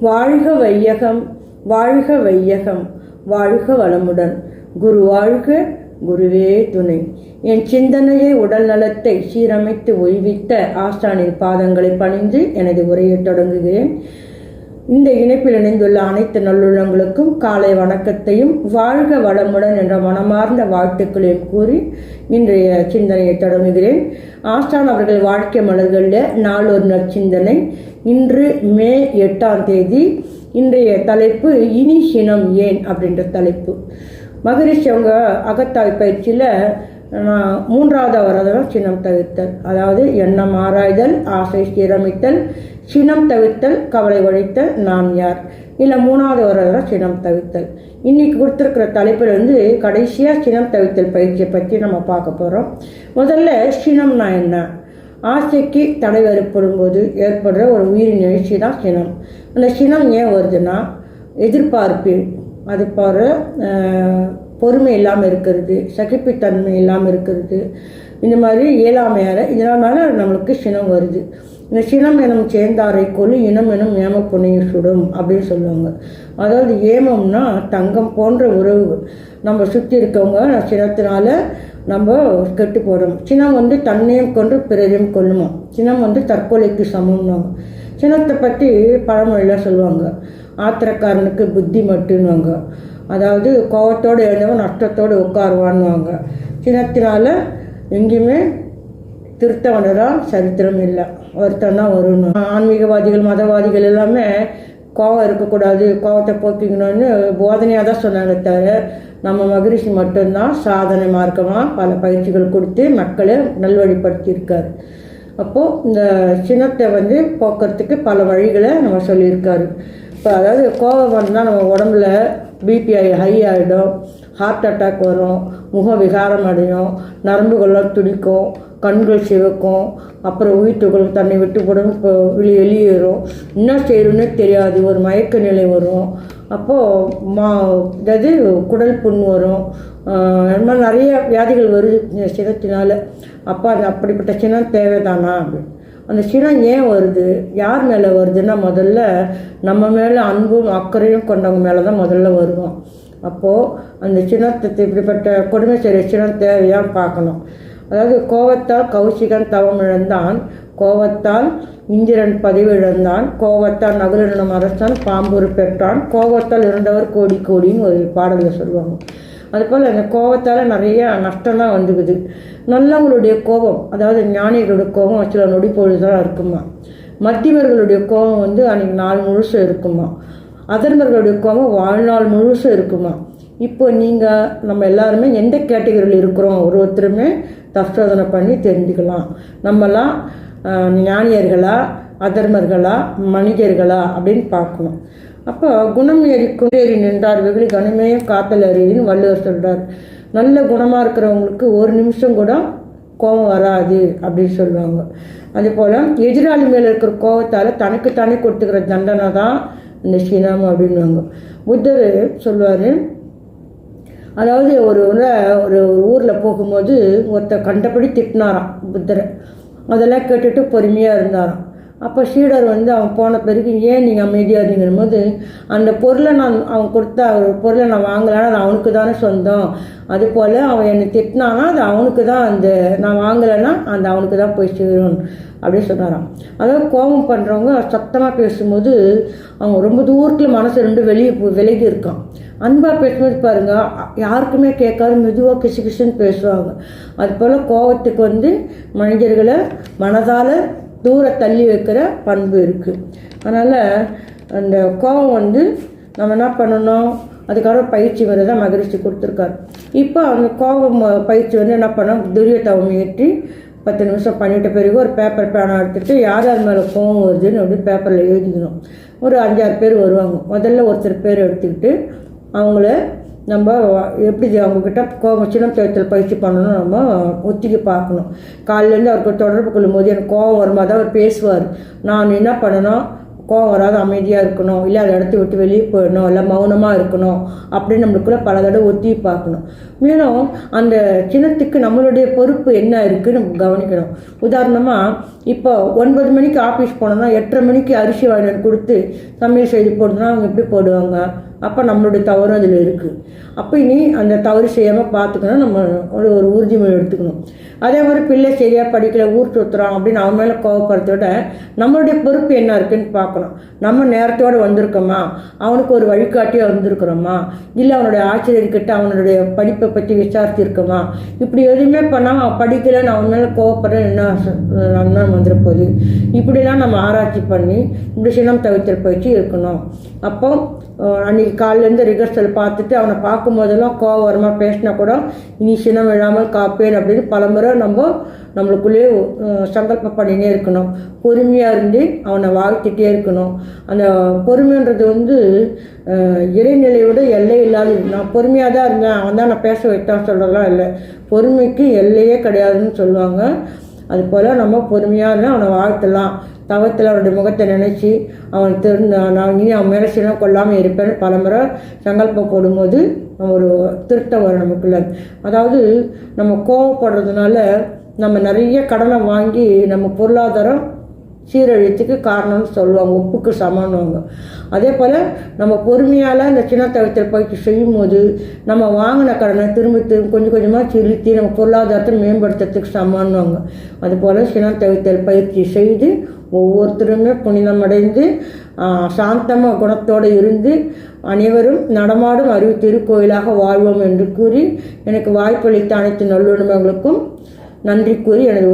வாழ்க வையகம், வாழ்க வையகம், வாழ்க வளமுடன். குரு வாழ்க, குருவே துணை. என் சிந்தனையை உடல் நலத்தை சீரமைத்து ஓய்வித்த ஆசானின் பாதங்களை பணிந்து எனது உரையை தொடங்குகிறேன். இந்த இணைப்பில் இணைந்துள்ள அனைத்து நல்லுள்ளங்களுக்கும் காலை வணக்கத்தையும் வாழ்க வளமுடன் என்ற மனமார்ந்த வாழ்த்துக்களையும் கூறி இன்றைய சிந்தனையை தொடங்குகிறேன். ஆசான் அவர்கள் வாழ்க்கை மலர்களில் நாளொரு நற்சிந்தனை. இன்று மே 8ஆம் தேதி. இன்றைய தலைப்பு இனி சினம் ஏன் அப்படின்ற தலைப்பு. மகரிஷி அவங்க அகத்தாய் பயிற்சியில் 3வது வரதான் சினம் தவிர்த்தல், அதாவது எண்ணம் ஆராய்தல், ஆசை சீரமைத்தல், சினம் தவிர்த்தல், கவலை ஒழித்தல், நான் யார். இல்லை 3வது வரதான் சினம் தவிர்த்தல். இன்னைக்கு கொடுத்துருக்கிற தலைப்பில் கடைசியாக சினம் தவிர்த்தல் பயிற்சியை பற்றி நம்ம பார்க்க போகிறோம். முதல்ல சினம்னா என்ன? ஆசைக்கு தடை ஏற்படும் போது ஏற்படுற ஒரு உயிரின் எழுச்சி தான் சினம். அந்த சினம் ஏன் வருதுன்னா எதிர்பார்ப்பு, அது போகிற பொறுமை இல்லாமல் இருக்கிறது, சகிப்புத்தன்மை இல்லாமல் இருக்கிறது, இந்த மாதிரி இயலாமையால் இதனால நம்மளுக்கு சினம் வருது. இந்த சினம் எனும் சேர்ந்தாரை கொள்ளு இனம் எனும் ஏம புனையை சுடும் அப்படின்னு சொல்லுவாங்க. அதாவது ஏமம்னா தங்கம் போன்ற உறவு. நம்ம சுற்றி இருக்கவங்க சினத்தினால நம்ம கெட்டு போடும். சினம் தன்னையும் கொண்டு பிறரையும் கொள்ளுமா. சினம் தற்கொலைக்கு சமம்னாங்க. சினத்தை பற்றி பழமொழிலாம் சொல்லுவாங்க. ஆத்திரக்காரனுக்கு புத்தி மட்டுன்னுவாங்க. அதாவது கோவத்தோடு எழுந்தவன் நஷ்டத்தோடு உட்காருவான்னுவாங்க. சினத்தினால எங்கேயுமே திருத்தவனதான் சரித்திரம் இல்லை, ஒருத்தன் தான் வரணும். ஆன்மீகவாதிகள் மதவாதிகள் எல்லாமே கோவம் இருக்கக்கூடாது, கோவத்தை போக்கிக்கணும்னு போதனையாக தான் சொன்னாங்க. தவிர நம்ம மகரிஷி மட்டும்தான் சாதனை மார்க்கமாக பல பயிற்சிகள் கொடுத்து மக்களை நல்வழிப்படுத்தியிருக்காரு. அப்போது இந்த சினத்தை போக்குறதுக்கு பல வழிகளை நம்ம சொல்லியிருக்காரு. இப்போ அதாவது கோவம் வந்தால் நம்ம உடம்புல பிபி ஹை ஆகிடும், ஹார்ட் அட்டாக் வரும், முக விகாரம் அடையும், நரம்புகள்லாம் துடிக்கும், கண்கள் சிவக்கும், அப்புறம் உயிர்த்துகள் தன்னை விட்டு உடம்பு இப்போ வெளியேறும், என்ன செய்யணும்னு தெரியாது, ஒரு மயக்க நிலை வரும். அப்போது குடல் புண் வரும், அது மாதிரி நிறைய வியாதிகள் வருது சினத்தினால. அப்போ அது அப்படிப்பட்ட சினம் தேவைதானா? அந்த சினம் ஏன் வருது, யார் மேலே வருதுன்னா முதல்ல நம்ம மேலே அன்பும் அக்கறையும் கொண்டவங்க மேலே தான் முதல்ல வருவோம். அப்போது அந்த சினத்தை இப்படிப்பட்ட கொடுமை செய்கிற சினம் தேவையாக பார்க்கணும். அதாவது கோவத்தால் கௌசிகன் தவம் இழந்தான், கோவத்தால் இந்திரன் பதவி இழந்தான், கோவத்தால் நகுலனும் அரசன் பாம்புரு பெற்றான், கோவத்தால் இருந்தவர் கோடி கோடின்னு ஒரு பாடலில் சொல்லுவாங்க. அதுபோல் அந்த கோபத்தால் நிறைய நஷ்டம்லாம் வந்துக்குது. நல்லவங்களுடைய கோபம், அதாவது ஞானிகளுடைய கோபம் சில நொடி பொழுதுதான் இருக்குமா. மத்தியவர்களுடைய கோபம் அன்றைக்கி நாள் முழுசும் இருக்குமா. அதர்மர்களுடைய கோபம் வாழ்நாள் முழுசும் இருக்குமா. இப்போ நீங்கள் நம்ம எல்லாருமே எந்த கேட்டகரியில் இருக்கிறோம் ஒருத்தருமே தற்சோதனை பண்ணி தெரிஞ்சுக்கலாம். நம்மலாம் ஞானியர்களா, அதர்மர்களா, மனிதர்களா அப்படின்னு பார்க்கணும். அப்போ குணம் ஏறி குண்டேறி நின்றார் வெகுளி கனமையும் காத்தல் அறிவின்னு வள்ளுவர் சொல்கிறார். நல்ல குணமாக இருக்கிறவங்களுக்கு ஒரு நிமிஷம் கூட கோபம் வராது அப்படின்னு சொல்லுவாங்க. அதுபோல் எதிராளி மேலே இருக்கிற கோபத்தால் தனக்குத்தானே கொடுத்துக்கிற தண்டனை தான் இந்த சினம் அப்படின்வாங்க. புத்தர் சொல்லுவார், அதாவது ஒரு ஊரில் போகும்போது ஒருத்தர் கண்டபடி திட்டினாராம் புத்தரை. அதெல்லாம் கேட்டுட்டு பொறுமையாக இருந்தாராம். அப்போ சீடர் அவன் போன பிறகு ஏன் நீங்கள் அமைதியாக இருந்தீங்கன்னு போது, அந்த பொருளை அவன் கொடுத்த பொருளை நான் வாங்கலைன்னா அது அவனுக்கு தானே சொந்தம், அதுபோல் அவன் என்னை திட்டினானா அது அவனுக்கு தான், அந்த நான் வாங்கலைன்னா அந்த அவனுக்கு தான் போய் சேரும் அப்படின்னு சொன்னாராம். அதாவது கோபம் பண்ணுறவங்க சத்தமாக பேசும்போது அவங்க ரொம்ப தூரத்தில் மனசு ரெண்டு விலகி இருக்கான். அன்பாக பேசும்போது பாருங்கள் யாருக்குமே கேட்காது, மெதுவாக கிசு கிசுன்னு பேசுவாங்க. அதுபோல் கோபத்துக்கு மனிதர்களை மனதால் தூர தள்ளி வைக்கிற பண்பு இருக்குது. அதனால் அந்த கோபம் நம்ம என்ன பண்ணணும், அதுக்காக பயிற்சி முறை தான் மகரிஷி கொடுத்துருக்காரு. இப்போ அந்த கோபம் பயிற்சி என்ன பண்ணோம், துரிய தவம் ஏற்றி 10 நிமிஷம் பண்ணிட்ட பிறகு ஒரு பேப்பர் பேனா எடுத்துகிட்டு யார் யார் மேலே கோபம் வருதுன்னு அப்படி பேப்பரில் எழுதிக்கணும். ஒரு 5-6 பேர் வருவாங்க. முதல்ல ஒருத்தர் பேர் எடுத்துக்கிட்டு அவங்கள நம்ம எப்படி அவங்கக்கிட்ட கோபம் சினம் தவிர்த்தல் பயிற்சி பண்ணணும், நம்ம ஒத்திக்கி பார்க்கணும். காலையிலேருந்து அவருக்கு தொடர்பு கொள்ளும் போது எனக்கு கோபம் வரும்போது அவர் பேசுவார். நான் என்ன பண்ணணும், கோவம் வராது, அமைதியாக இருக்கணும், இல்லை அதை இடத்த விட்டு வெளியே போயிடணும், இல்லை மௌனமாக இருக்கணும் அப்படின்னு நம்மளுக்குள்ளே பல தடவை ஒத்தி பார்க்கணும். மேலும் அந்த சின்னத்துக்கு நம்மளுடைய பொறுப்பு என்ன இருக்குன்னு நம்ம கவனிக்கணும். உதாரணமாக இப்போ 9 மணிக்கு ஆஃபீஸ் போனோம்னா 8:30 மணிக்கு அரிசி வாங்கிட்டு கொடுத்து சமையல் செய்து போடுறதுனா அவங்க எப்படி போடுவாங்க? அப்போ நம்மளுடைய தவறும் அதில் இருக்குது. அப்போ இனி அந்த தவறு செய்யாமல் பார்த்துக்கணும், நம்ம ஒரு உறுதிமொழி எடுத்துக்கணும். அதே மாதிரி பிள்ளை சரியாக படிக்கல, ஊர் சுற்றுறான் அப்படின்னு அவன் மேலே கோவப்படுறத விட நம்மளுடைய பொறுப்பு என்ன இருக்குன்னு பார்க்கணும். நம்ம நேரத்தோடு வந்திருக்கோமா, அவனுக்கு ஒரு வழிகாட்டியாக வந்திருக்கிறோமா, இல்லை அவனுடைய ஆசிரியர்கிட்ட அவனுடைய படிப்பை பற்றி விசாரிச்சிருக்கோமா, இப்படி எதுவுமே பண்ணாமல் அவன் படிக்கலைன்னு அவன் மேலே கோவப்படுற என்ன வந்துருப்போகுது. இப்படிலாம் நம்ம ஆராய்ச்சி பண்ணி இப்படி சினம் தவிர்த்தல் பயிற்சி இருக்கணும். அப்போ அன்றைக்கி காலிலேருந்து ரிஹர்சல் பார்த்துட்டு அவனை பார்க்கும் போதெல்லாம் கோவரமாக பேசினா கூட இனி சினம் விழாமல் காப்பேன் அப்படின்னு பலமுறை நம்மளுக்குள்ளேயே சங்கல்பம் பண்ணினே இருக்கணும். பொறுமையாக இருந்து அவனை வாழ்த்திட்டே இருக்கணும். அந்த பொறுமைன்றது இறைநிலையோட எல்லை இல்லாது. நான் பொறுமையாக தான் இருந்தேன், அவன் தான் நான் பேச வைத்தான் சொல்கிறதெல்லாம் இல்லை. பொறுமைக்கு எல்லையே கிடையாதுன்னு சொல்லுவாங்க. அதுபோல் நம்ம பொறுமையாக இருந்தால் அவனை வாழ்த்தலாம். தவத்தில் அவனுடைய முகத்தை நினச்சி அவன் நான் இனி அவன் மேலே சினம் கொள்ளாமல் இருப்பேன்னு பலமுறை சங்கல்பம் போடும்போது ஒரு திருத்தம் வரும் நமக்குள்ள. அதாவது நம்ம கோவப்படுறதுனால நம்ம நிறைய கடனை வாங்கி நம்ம பொருளாதாரம் சீரழித்துக்கு காரணம்னு சொல்லுவாங்க, ஒப்புக்கு சமானுவாங்க. அதே போல் நம்ம பொறுமையால் இந்த சின்ன தவிர்த்தல் பயிற்சி செய்யும் போது நம்ம வாங்கின கடனை திரும்ப கொஞ்சம் கொஞ்சமாக செலுத்தி நம்ம பொருளாதாரத்தை மேம்படுத்துறதுக்கு சமானுவாங்க. அதுபோல் சின்ன தவிர்த்தல் பயிற்சி செய்து ஒவ்வொருத்தருமே புனிதமடைந்து சாந்தமாக குணத்தோடு இருந்து அனைவரும் நடமாடும் அறிவு திருக்கோயிலாக வாழ்வோம் என்று கூறி எனக்கு வாய்ப்பளித்த அனைத்து நல்லுணர்வுகளுக்கும் நன்றி கூறி எனது